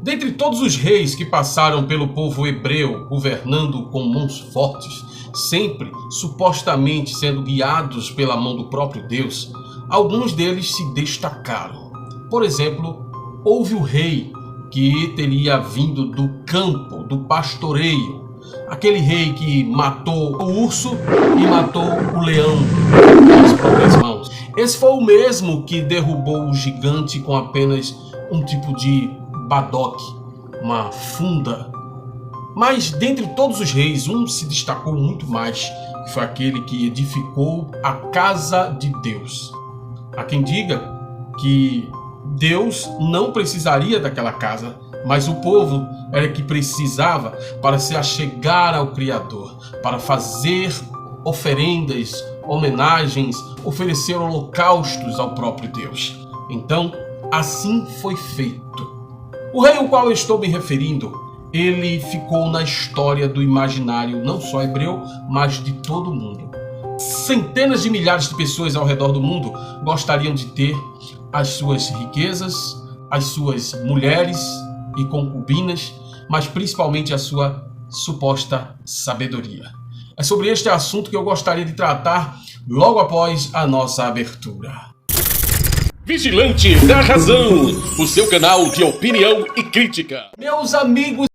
Dentre todos os reis que passaram pelo povo hebreu, governando com mãos fortes, sempre supostamente sendo guiados pela mão do próprio Deus, alguns deles se destacaram. Por exemplo, houve o rei que teria vindo do campo, do pastoreio, aquele rei que matou o urso e matou o leão com as próprias mãos. Esse foi o mesmo que derrubou o gigante com apenas um tipo de badoque, uma funda. Mas dentre todos os reis, um se destacou muito mais, que foi aquele que edificou a casa de Deus. Há quem diga que Deus não precisaria daquela casa, mas o povo era que precisava para se achegar ao Criador, para fazer oferendas, homenagens, oferecer holocaustos ao próprio Deus. Então, assim foi feito. O rei ao qual eu estou me referindo, ele ficou na história do imaginário não só hebreu, mas de todo o mundo. Centenas de milhares de pessoas ao redor do mundo gostariam de ter as suas riquezas, as suas mulheres e concubinas, mas principalmente a sua suposta sabedoria. É sobre este assunto que eu gostaria de tratar logo após a nossa abertura. Vigilante da Razão, o seu canal de opinião e crítica. Meus amigos,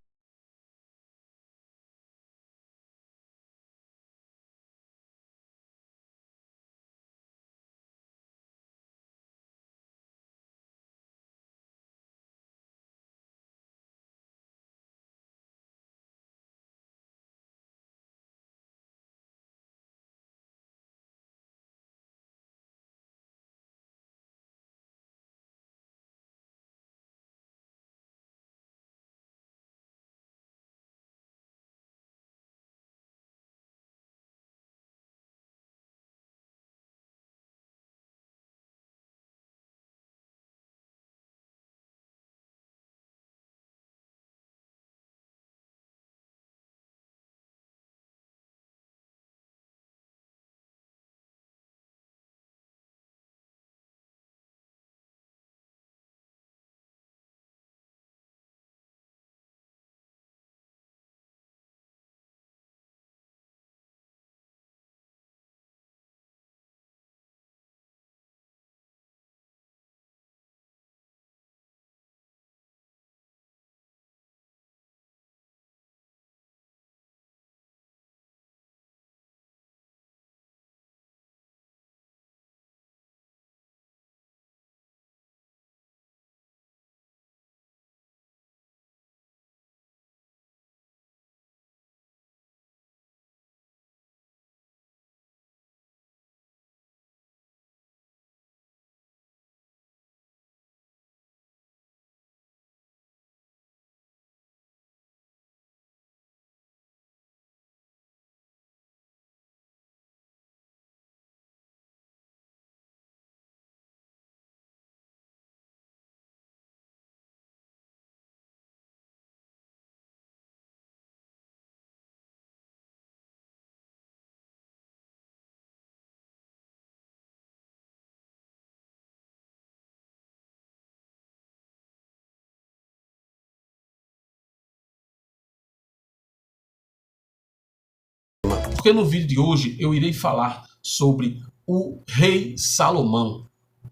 porque no vídeo de hoje eu irei falar sobre o rei Salomão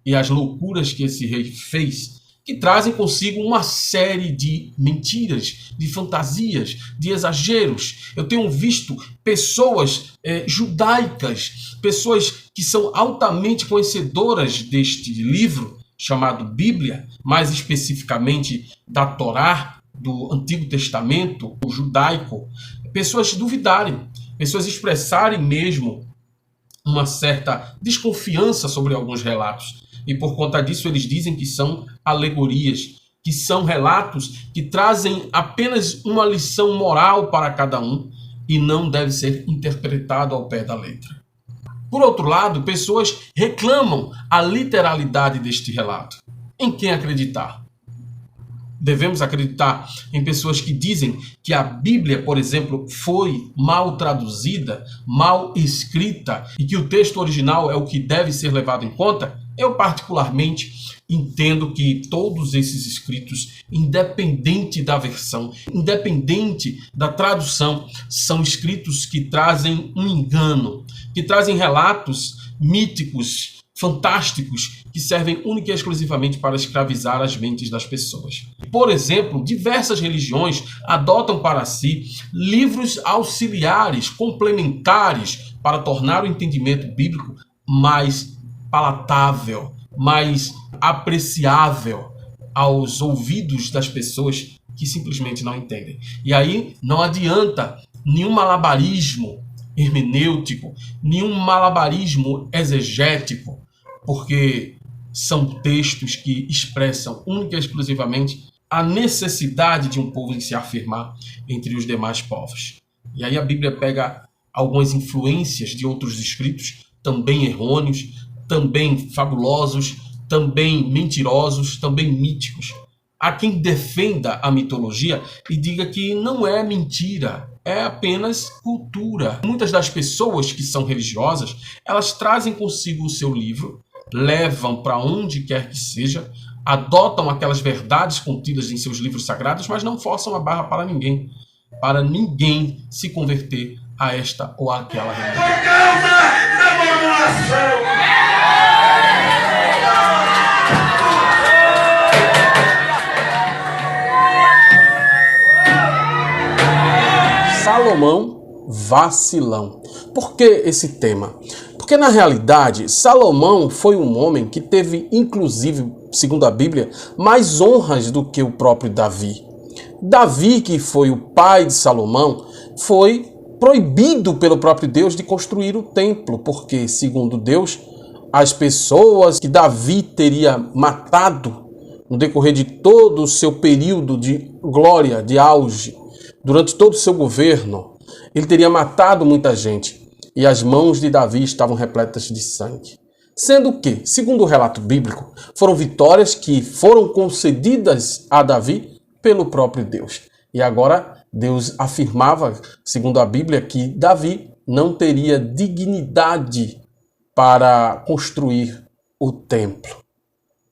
e as loucuras que esse rei fez, que trazem consigo uma série de mentiras, de fantasias, de exageros. Eu tenho visto pessoas judaicas, pessoas que são altamente conhecedoras deste livro chamado Bíblia, mais especificamente da Torá, do Antigo Testamento, o judaico, pessoas duvidarem, pessoas expressarem mesmo uma certa desconfiança sobre alguns relatos. E por conta disso eles dizem que são alegorias, que são relatos que trazem apenas uma lição moral para cada um e não deve ser interpretado ao pé da letra. Por outro lado, pessoas reclamam a literalidade deste relato. Em quem acreditar? Devemos acreditar em pessoas que dizem que a Bíblia, por exemplo, foi mal traduzida, mal escrita e que o texto original é o que deve ser levado em conta? Eu, particularmente, entendo que todos esses escritos, independente da versão, independente da tradução, são escritos que trazem um engano, que trazem relatos míticos, fantásticos, que servem única e exclusivamente para escravizar as mentes das pessoas. Por exemplo, diversas religiões adotam para si livros auxiliares, complementares, para tornar o entendimento bíblico mais palatável, mais apreciável aos ouvidos das pessoas que simplesmente não entendem. E aí não adianta nenhum malabarismo hermenêutico, nenhum malabarismo exegético, porque são textos que expressam única e exclusivamente a necessidade de um povo em se afirmar entre os demais povos. E aí a Bíblia pega algumas influências de outros escritos, também errôneos, também fabulosos, também mentirosos, também míticos. Há quem defenda a mitologia e diga que não é mentira, é apenas cultura. Muitas das pessoas que são religiosas, elas trazem consigo o seu livro, levam para onde quer que seja, adotam aquelas verdades contidas em seus livros sagrados, mas não forçam a barra para ninguém se converter a esta ou àquela religião. Salomão, vacilão. Por que esse tema? Porque na realidade, Salomão foi um homem que teve, inclusive, segundo a Bíblia, mais honras do que o próprio Davi. Davi, que foi o pai de Salomão, foi proibido pelo próprio Deus de construir o templo, porque, segundo Deus, as pessoas que Davi teria matado no decorrer de todo o seu período de glória, de auge, durante todo o seu governo, ele teria matado muita gente e as mãos de Davi estavam repletas de sangue. Sendo que, segundo o relato bíblico, foram vitórias que foram concedidas a Davi pelo próprio Deus. E agora Deus afirmava, segundo a Bíblia, que Davi não teria dignidade para construir o templo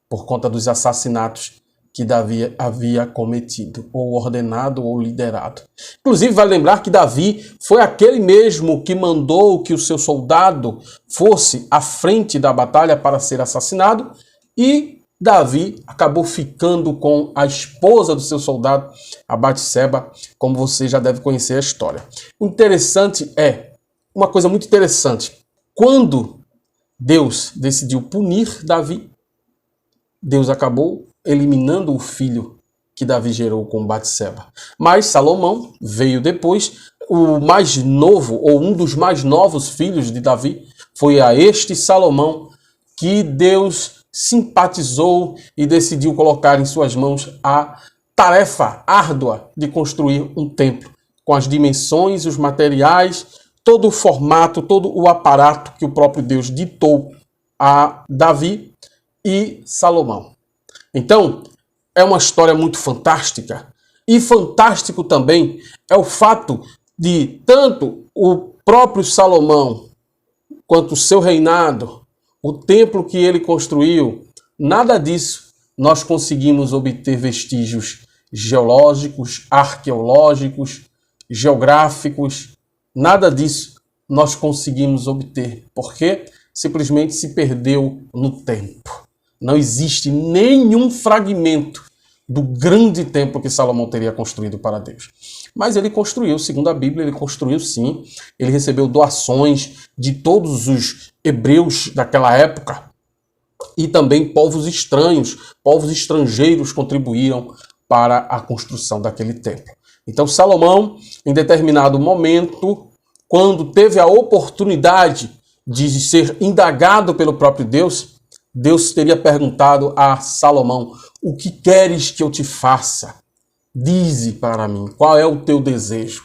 por conta dos assassinatos que Davi havia cometido, ou ordenado, ou liderado. Inclusive, vai lembrar que Davi foi aquele mesmo que mandou que o seu soldado fosse à frente da batalha para ser assassinado, e Davi acabou ficando com a esposa do seu soldado, a Batseba, como você já deve conhecer a história. Interessante uma coisa muito interessante, quando Deus decidiu punir Davi, Deus acabou eliminando o filho que Davi gerou com Batseba. Mas Salomão veio depois, o mais novo, ou um dos mais novos filhos de Davi, foi a este Salomão que Deus simpatizou e decidiu colocar em suas mãos a tarefa árdua de construir um templo, com as dimensões, os materiais, todo o formato, todo o aparato que o próprio Deus ditou a Davi e Salomão. Então, é uma história muito fantástica. E fantástico também é o fato de tanto o próprio Salomão quanto o seu reinado, o templo que ele construiu, nada disso nós conseguimos obter vestígios geológicos, arqueológicos, geográficos, nada disso nós conseguimos obter, porque simplesmente se perdeu no tempo. Não existe nenhum fragmento do grande templo que Salomão teria construído para Deus. Mas ele construiu, segundo a Bíblia, ele construiu sim. Ele recebeu doações de todos os hebreus daquela época e também povos estranhos, povos estrangeiros contribuíram para a construção daquele templo. Então Salomão, em determinado momento, quando teve a oportunidade de ser indagado pelo próprio Deus, Deus teria perguntado a Salomão: o que queres que eu te faça? Dize para mim, qual é o teu desejo?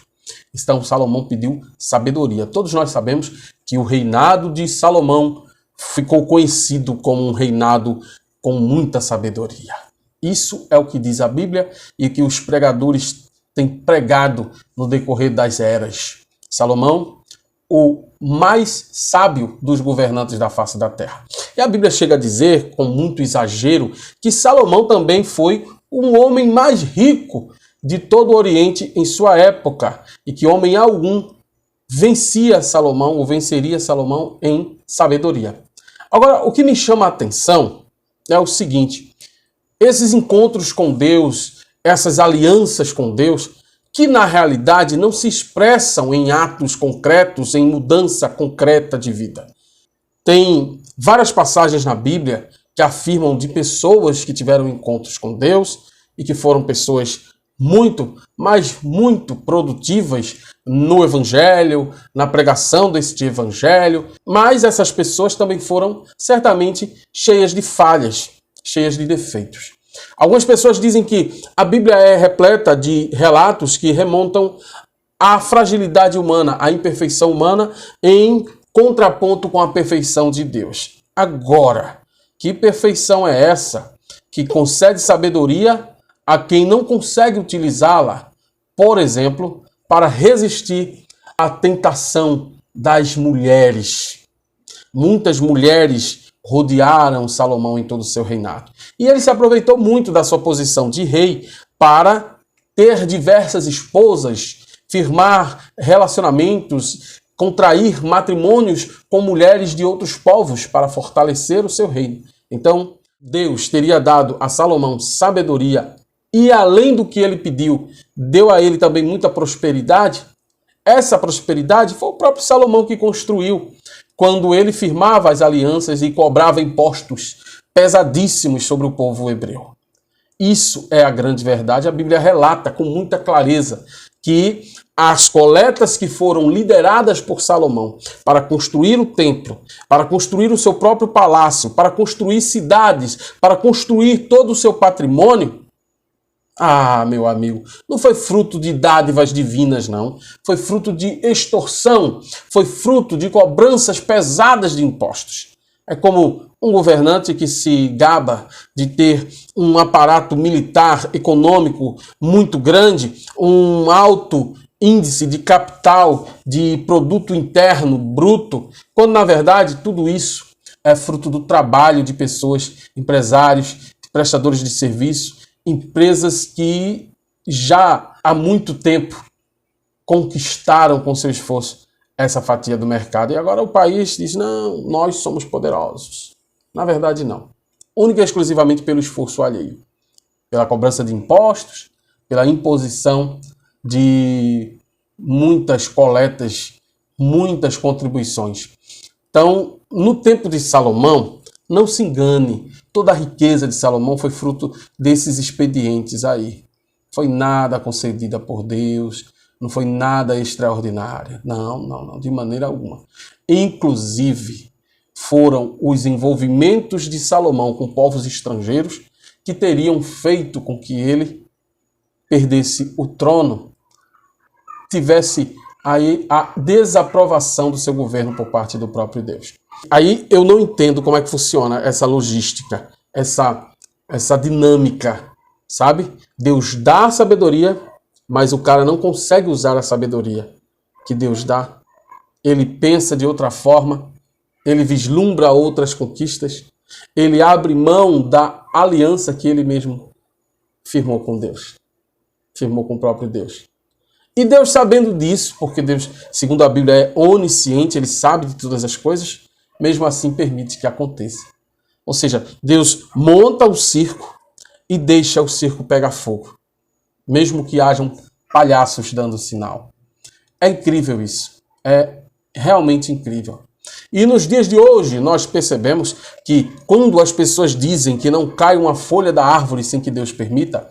Então Salomão pediu sabedoria. Todos nós sabemos que o reinado de Salomão ficou conhecido como um reinado com muita sabedoria. Isso é o que diz a Bíblia e que os pregadores têm pregado no decorrer das eras. Salomão, o mais sábio dos governantes da face da terra. E a Bíblia chega a dizer, com muito exagero, que Salomão também foi o homem mais rico de todo o Oriente em sua época, e que homem algum vencia Salomão ou venceria Salomão em sabedoria. Agora, o que me chama a atenção é o seguinte: esses encontros com Deus, essas alianças com Deus, que na realidade não se expressam em atos concretos, em mudança concreta de vida. Tem várias passagens na Bíblia que afirmam de pessoas que tiveram encontros com Deus e que foram pessoas muito, mas muito produtivas no Evangelho, na pregação deste Evangelho, mas essas pessoas também foram certamente cheias de falhas, cheias de defeitos. Algumas pessoas dizem que a Bíblia é repleta de relatos que remontam à fragilidade humana, à imperfeição humana, em contraponto com a perfeição de Deus. Agora, que perfeição é essa que concede sabedoria a quem não consegue utilizá-la, por exemplo, para resistir à tentação das mulheres? Muitas mulheres rodearam Salomão em todo o seu reinado. E ele se aproveitou muito da sua posição de rei para ter diversas esposas, firmar relacionamentos, contrair matrimônios com mulheres de outros povos para fortalecer o seu reino. Então, Deus teria dado a Salomão sabedoria e, além do que ele pediu, deu a ele também muita prosperidade. Essa prosperidade foi o próprio Salomão que construiu, quando ele firmava as alianças e cobrava impostos pesadíssimos sobre o povo hebreu. Isso é a grande verdade. A Bíblia relata com muita clareza que as coletas que foram lideradas por Salomão para construir o templo, para construir o seu próprio palácio, para construir cidades, para construir todo o seu patrimônio, meu amigo, não foi fruto de dádivas divinas, não. Foi fruto de extorsão, foi fruto de cobranças pesadas de impostos. É como um governante que se gaba de ter um aparato militar, econômico muito grande, um alto índice de capital, de produto interno bruto, quando na verdade tudo isso é fruto do trabalho de pessoas, empresários, prestadores de serviço, empresas que já há muito tempo conquistaram com seu esforço essa fatia do mercado. E agora o país diz, não, nós somos poderosos. Na verdade, não. Única e exclusivamente pelo esforço alheio. Pela cobrança de impostos, pela imposição de muitas coletas, muitas contribuições. Então, no tempo de Salomão, não se engane, toda a riqueza de Salomão foi fruto desses expedientes aí. Foi nada concedida por Deus, não foi nada extraordinário. Não, de maneira alguma. Inclusive, foram os envolvimentos de Salomão com povos estrangeiros que teriam feito com que ele perdesse o trono, tivesse aí a desaprovação do seu governo por parte do próprio Deus. Aí eu não entendo como é que funciona essa logística, essa dinâmica, sabe? Deus dá a sabedoria, mas o cara não consegue usar a sabedoria que Deus dá. Ele pensa de outra forma, ele vislumbra outras conquistas, ele abre mão da aliança que ele mesmo firmou com Deus, firmou com o próprio Deus. E Deus, sabendo disso, porque Deus, segundo a Bíblia, é onisciente, ele sabe de todas as coisas, mesmo assim permite que aconteça. Ou seja, Deus monta o circo e deixa o circo pegar fogo, mesmo que hajam palhaços dando sinal. É incrível isso, é realmente incrível. E nos dias de hoje nós percebemos que quando as pessoas dizem que não cai uma folha da árvore sem que Deus permita,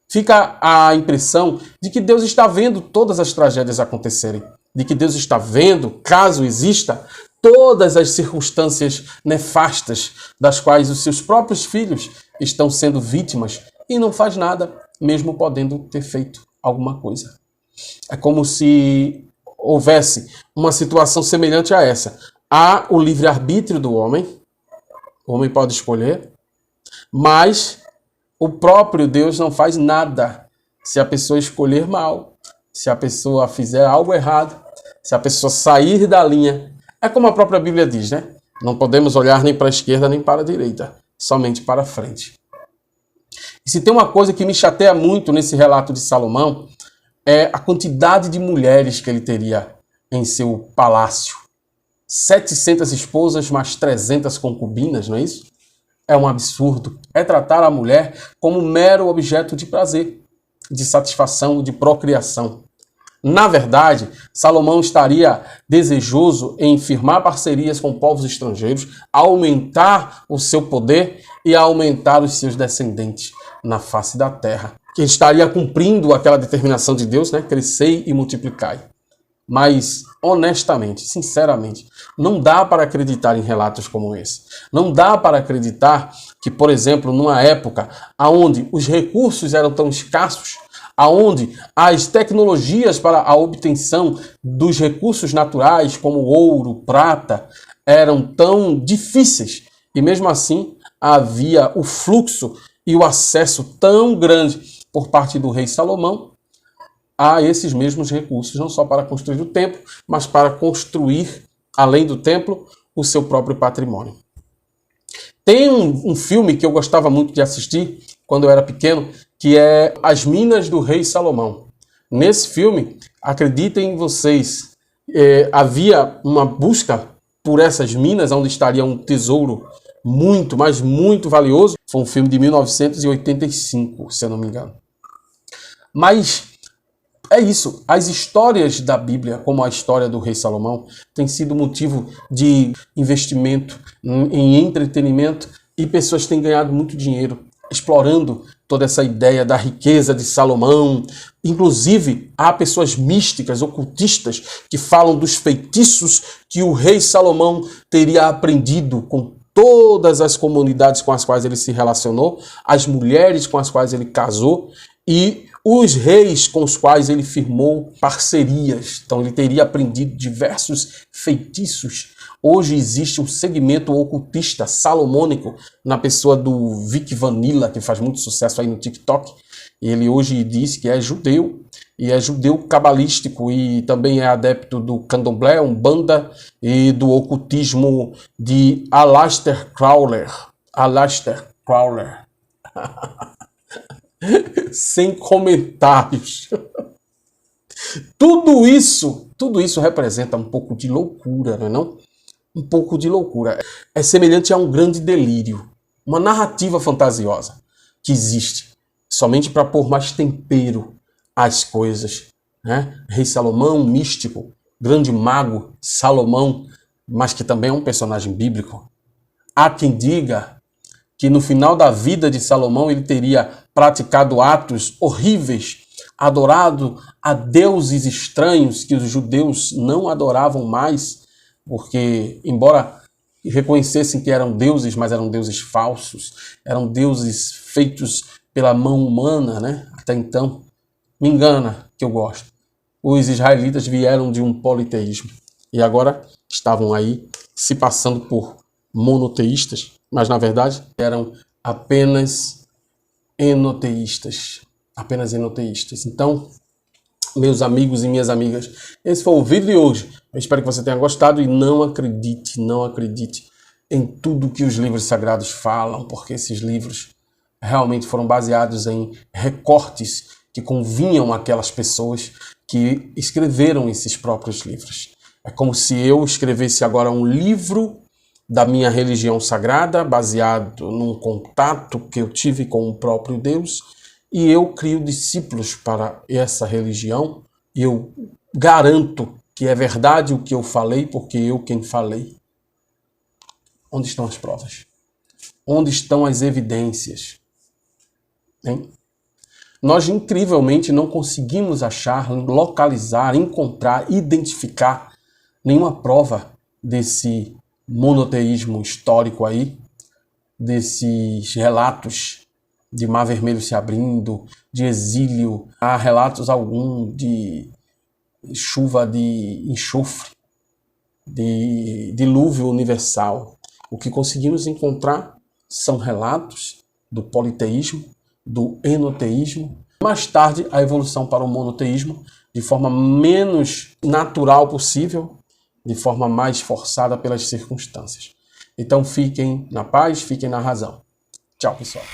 fica a impressão de que Deus está vendo todas as tragédias acontecerem, de que Deus está vendo, caso exista, todas as circunstâncias nefastas das quais os seus próprios filhos estão sendo vítimas e não faz nada, mesmo podendo ter feito alguma coisa. É como se houvesse uma situação semelhante a essa. Há o livre-arbítrio do homem, o homem pode escolher, mas o próprio Deus não faz nada se a pessoa escolher mal, se a pessoa fizer algo errado. Se a pessoa sair da linha, é como a própria Bíblia diz, né? Não podemos olhar nem para a esquerda nem para a direita, somente para a frente. E se tem uma coisa que me chateia muito nesse relato de Salomão, é a quantidade de mulheres que ele teria em seu palácio. 700 esposas mais 300 concubinas, não é isso? É um absurdo. É tratar a mulher como mero objeto de prazer, de satisfação, de procriação. Na verdade, Salomão estaria desejoso em firmar parcerias com povos estrangeiros, aumentar o seu poder e aumentar os seus descendentes na face da terra. Que estaria cumprindo aquela determinação de Deus, né? Crescei e multiplicai. Mas, honestamente, sinceramente, não dá para acreditar em relatos como esse. Não dá para acreditar que, por exemplo, numa época onde os recursos eram tão escassos, onde as tecnologias para a obtenção dos recursos naturais, como ouro, prata, eram tão difíceis, e mesmo assim havia o fluxo e o acesso tão grande por parte do rei Salomão a esses mesmos recursos, não só para construir o templo, mas para construir, além do templo, o seu próprio patrimônio. Tem um filme que eu gostava muito de assistir quando eu era pequeno, que é As Minas do Rei Salomão. Nesse filme, acreditem vocês, havia uma busca por essas minas, onde estaria um tesouro muito, mas muito valioso. Foi um filme de 1985, se eu não me engano. Mas é isso, as histórias da Bíblia, como a história do rei Salomão, tem sido motivo de investimento em entretenimento e pessoas têm ganhado muito dinheiro explorando toda essa ideia da riqueza de Salomão. Inclusive, há pessoas místicas, ocultistas, que falam dos feitiços que o rei Salomão teria aprendido com todas as comunidades com as quais ele se relacionou, as mulheres com as quais ele casou e os reis com os quais ele firmou parcerias. Então ele teria aprendido diversos feitiços. Hoje existe um segmento ocultista salomônico na pessoa do Vic Vanilla, que faz muito sucesso aí no TikTok. Ele hoje diz que é judeu, e é judeu cabalístico, e também é adepto do candomblé, umbanda, e do ocultismo de Aleister Crowley. Aleister Crowley. Sem comentários. Tudo isso representa um pouco de loucura, não é não? Um pouco de loucura. É semelhante a um grande delírio, uma narrativa fantasiosa que existe somente para pôr mais tempero às coisas, né? Rei Salomão, místico, grande mago Salomão, mas que também é um personagem bíblico. Há quem diga que no final da vida de Salomão ele teria praticado atos horríveis, adorado a deuses estranhos que os judeus não adoravam mais, porque, embora reconhecessem que eram deuses, mas eram deuses falsos, eram deuses feitos pela mão humana, né? Até então, me engana que eu gosto. Os israelitas vieram de um politeísmo e agora estavam aí se passando por monoteístas, mas na verdade eram apenas enoteístas. Apenas enoteístas. Então, meus amigos e minhas amigas, esse foi o vídeo de hoje. Eu espero que você tenha gostado e não acredite em tudo que os livros sagrados falam, porque esses livros realmente foram baseados em recortes que convinham àquelas pessoas que escreveram esses próprios livros. É como se eu escrevesse agora um livro da minha religião sagrada, baseado num contato que eu tive com o próprio Deus, e eu crio discípulos para essa religião, e eu garanto que é verdade o que eu falei, porque eu quem falei. Onde estão as provas? Onde estão as evidências? Hein? Nós, incrivelmente, não conseguimos achar, localizar, encontrar, identificar nenhuma prova desse monoteísmo histórico aí, desses relatos de mar vermelho se abrindo, de exílio, há relatos algum de chuva de enxofre, de dilúvio universal. O que conseguimos encontrar são relatos do politeísmo, do enoteísmo, mais tarde a evolução para o monoteísmo, de forma menos natural possível, de forma mais forçada pelas circunstâncias. Então fiquem na paz, fiquem na razão. Tchau, pessoal.